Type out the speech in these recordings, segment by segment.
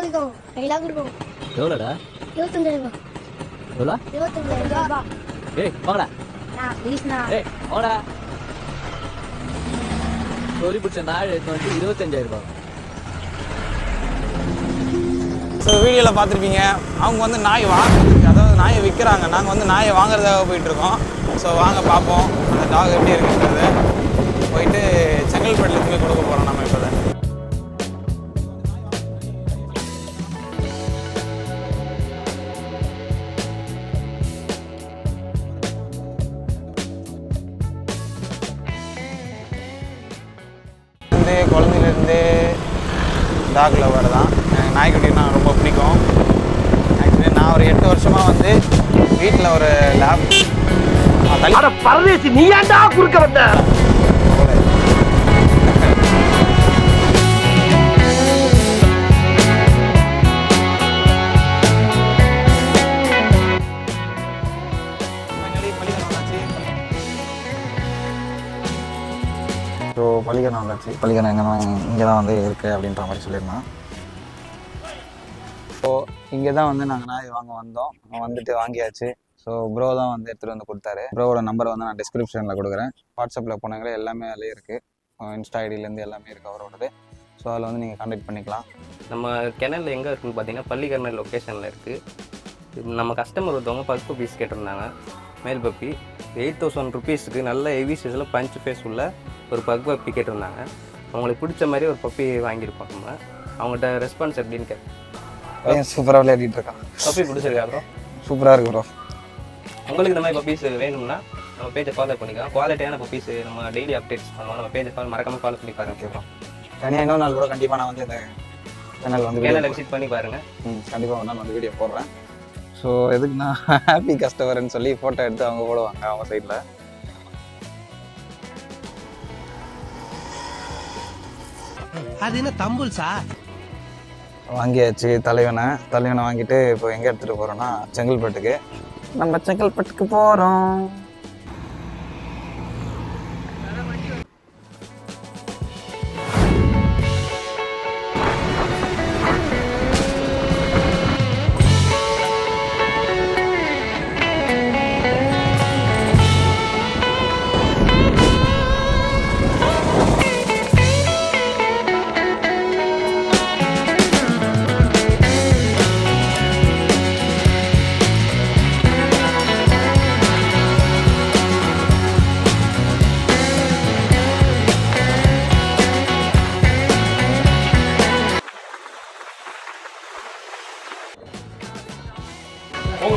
வாங்கிக்கோங்க 5 லாக் இருக்கும். எவ்வளோடா? 25,000 ரூபாய். எவ்வளோ? 25,000 ரூபாய். ஏய் வாங்கடா. ப்ளீஸ்ண்ணா. ஏய் வாங்கடா. ஒரு பிடிச்ச நாள் எடுத்து வந்து 25,000 ரூபாய். ஸோ வீடியோவில் பார்த்துருப்பீங்க, அவங்க வந்து நாய் வாங்குறதுக்கு, அதாவது நாயை விற்கிறாங்க. நாங்கள் வந்து நாயை வாங்குறதாக போயிட்டுருக்கோம். ஸோ வாங்க பார்ப்போம் அந்த டாக் எப்படி இருக்குன்றது. போயிட்டு செங்கல்பட்டில் போய் கொடுக்க போகிறோம் நம்ம இப்போ தான். குழந்தையிலேருந்தே டாக் லவர் தான். எனக்கு நாய்க்குட்டினா ரொம்ப பிடிக்கும். ஆக்சுவலி நான் ஒரு 8 வருஷமாக வந்து வீட்டில் ஒரு லேப் பரதேசி நீ ஏன்டா குறுக்க வந்த? ஸோ பள்ளிக்கரணம் வந்தாச்சு. பள்ளிக்கரணம் எங்கன்னா இங்கே தான் வந்து இருக்குது அப்படின்ற மாதிரி சொல்லியிருந்தான். ஸோ இங்கே தான் வந்து நாங்கள் நாய் வாங்க வந்தோம். வந்துட்டு வாங்கியாச்சு. ஸோ ப்ரோ தான் வந்து எடுத்துகிட்டு வந்து கொடுத்தாரு. ப்ரோவோட நம்பரை வந்து நான் டிஸ்கிரிப்ஷனில் கொடுக்குறேன். வாட்ஸ்அப்பில் போனாங்களே எல்லாமே அதிலே இருக்குது. இன்ஸ்டா ஐடியிலேருந்து எல்லாமே இருக்குது அவரோடது. ஸோ அதில் வந்து நீங்கள் கான்டாக்ட் பண்ணிக்கலாம். நம்ம கிணல் எங்கே இருக்குதுன்னு பார்த்தீங்கன்னா பள்ளிக்கரணை லொக்கேஷனில் இருக்குது. நம்ம கஸ்டமர் ஒருத்தவங்க பல்க் பீஸ் கேட்டிருந்தாங்க. மேல் பப்பி 8,000 ருபீஸுக்கு நல்ல ஹெவி சைஸில் பஞ்ச் ஃபேஸ் உள்ள ஒரு பக் பப்பி கேட்டிருந்தாங்க. அவங்களுக்கு பிடிச்ச மாதிரி ஒரு பப்பி வாங்கியிருப்போம். நம்ம அவங்கள்ட்ட ரெஸ்பான்ஸ் எப்படின்னு கேட்க சூப்பராக விளையாடிட்டு இருக்கான். பப்பி பிடிச்சிருக்கா ப்ரோ? சூப்பராக இருக்கு ப்ரோ. உங்களுக்கு இந்த மாதிரி பப்பீஸ் வேணும்னா நம்ம பேஜை ஃபாலோ பண்ணிக்கலாம். குவாலிட்டியான பப்பீஸ் நம்ம டெய்லி அப்டேட்ஸ் பண்ணுவோம். நம்ம பேஜை மறக்காமல் ஃபாலோ பண்ணி பாருங்க. Okay bro. தனியாக இன்னொரு நாள் கூட கண்டிப்பாக நான் வந்து இந்த சேனல் வந்து சேனலை விசிட் பண்ணி பாருங்கள். கண்டிப்பாக ஒரு நாள் வந்து வீடியோ போடுறேன். ஸோ எதுக்குன்னா ஹாப்பி கஸ்டமர்னு சொல்லி ஃபோட்டோ எடுத்து அவங்க போடுவாங்க அவங்க சைடில். அது என்ன தம்புல் சார்? வாங்கியாச்சு தலைவனை வாங்கிட்டு இப்போ எங்கே எடுத்துகிட்டு போகிறோன்னா செங்கல்பட்டுக்கு. நம்ம செங்கல்பட்டுக்கு போகிறோம்.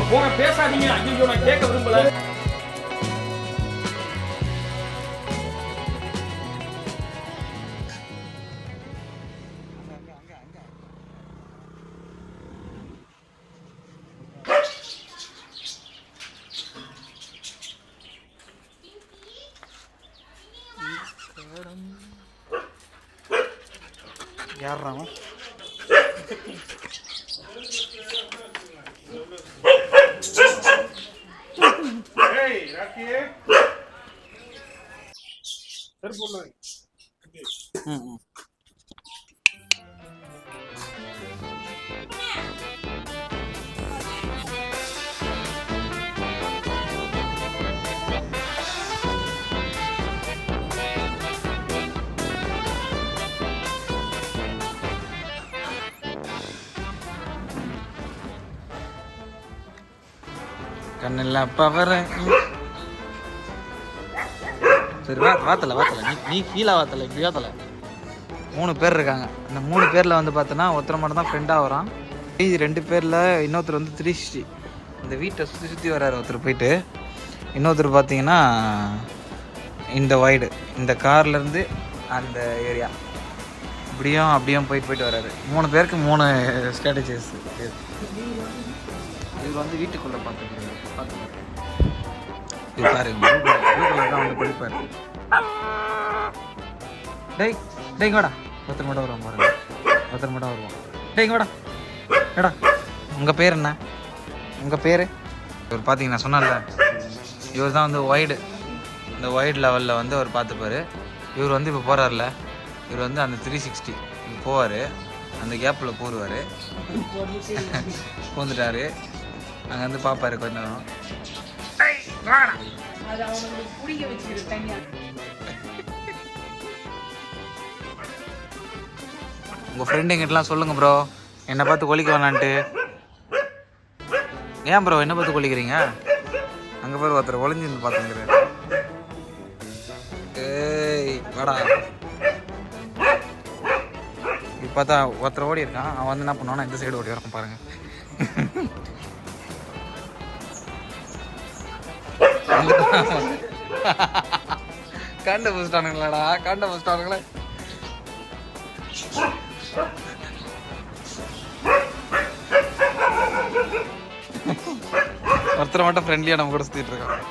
போங்க பேசாதீங்க. ஐயோ நான் கேட்க விரும்பல. யார்றாம கண்ணில் பவர. சரி வாத்தலை நீ கீழே வாத்தலை இப்படி வாத்தலை. 3 பேர் இருக்காங்க. அந்த 3 பேரில் வந்து பார்த்தோன்னா ஒருத்தர் மட்டும் தான் ஃப்ரெண்டாக வரான். 2 பேரில் இன்னொருத்தர் வந்து 360 இந்த வீட்டை சுற்றி வர்றாரு ஒருத்தர் போயிட்டு. இன்னொருத்தர் பார்த்தீங்கன்னா இந்த வைடு இந்த கார்லேருந்து அந்த ஏரியா இப்படியும் அப்படியும் போயிட்டு வர்றாரு. 3 பேருக்கு 3 ஸ்ட்ராட்டஜிஸ். இது வந்து வீட்டுக்குள்ளே பார்த்துட்டு இது பாரு வீட்டுக்குள்ள தான் வந்து படிப்பாரு. டேய் வாடா. ஒருத்தர் மட்டும் வருவான் பாருங்க. ஒருத்தர் மட்டும் வருவான். டேய் வாடா ஏடா. உங்கள் பேர் என்ன? உங்கள் பேர்? இவர் பார்த்தீங்கன்னா சொன்னால இவர் தான் வந்து ஒய்டு. இந்த ஒய்டு லெவலில் வந்து அவர் பார்த்துப்பார். இவர் வந்து இப்போ போகிறார்ல, இவர் வந்து அந்த 360 போவார். அந்த கேப்பில் போடுவார். பூந்துட்டாரு. அங்கே வந்து பார்ப்பாரு கொஞ்ச நேரம். உங்கள் ஃப்ரெண்டு எங்கிட்டலாம் சொல்லுங்கள் ப்ரோ, என்னை பார்த்து கொலிக்க வேணான்ட்டு. ஏன் ப்ரோ என்ன பார்த்து கொலிக்கிறீங்க? அங்கே பேர் ஒருத்தர் ஒளிஞ்சிருந்து பார்த்துங்கிறாரு. ஏய் வாடா. இப்போ பார்த்தா ஒருத்தர் ஓடி இருக்கான். அவன் வந்து என்ன பண்ணுவானா இந்த சைடு ஓடி வரான் பாருங்க. கண்டுபிடிச்சிட்டானுங்களாடா, கண்டுபிடிச்சிட்டானுங்களே. ஒருத்தரை மட்டும் ஃப்ரெண்ட்லியா நம்ம கூட சுத்திட்டு இருக்கோம்.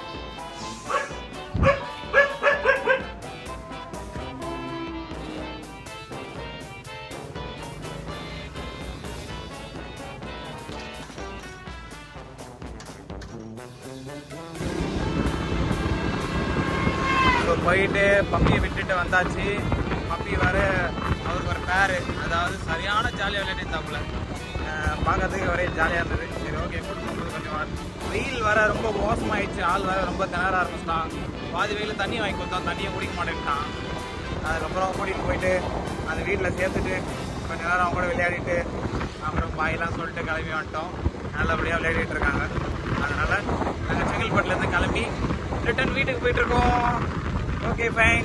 போயிட்டு பப்பியை விட்டுட்டு வந்தாச்சு. பப்பி வர அவருக்கு ஒரு பேரு, அதாவது சரியான ஜாலியாக விளையாடிருந்தாப்புல. பார்க்கறதுக்கு ஒரே ஜாலியாக இருந்தது. சரி ஓகே கூட்டு கொஞ்சம் வெயில் வர ரொம்ப மோசமாயிடுச்சு. ஆள் வர ரொம்ப திணற ஆரம்பிச்சிட்டான். பாதி வெயில் தண்ணி வாங்கி கொடுத்தான், தண்ணியை குடிக்க மாட்டேன்ட்டான். அதுக்கப்புறம் கூட்டிகிட்டு போயிட்டு அந்த வீட்டில் சேர்த்துட்டு கொஞ்சம் நேரம் அவங்க கூட விளையாடிட்டு அப்புறம் பாயெல்லாம் சொல்லிட்டு கிளம்பி வந்துட்டோம். நல்லபடியாக விளையாடிட்டு இருக்காங்க. அதனால் நாங்கள் செங்கல்பட்டுலேருந்து கிளம்பி ரிட்டன் வீட்டுக்கு போயிட்டுருக்கோம். Okay fine.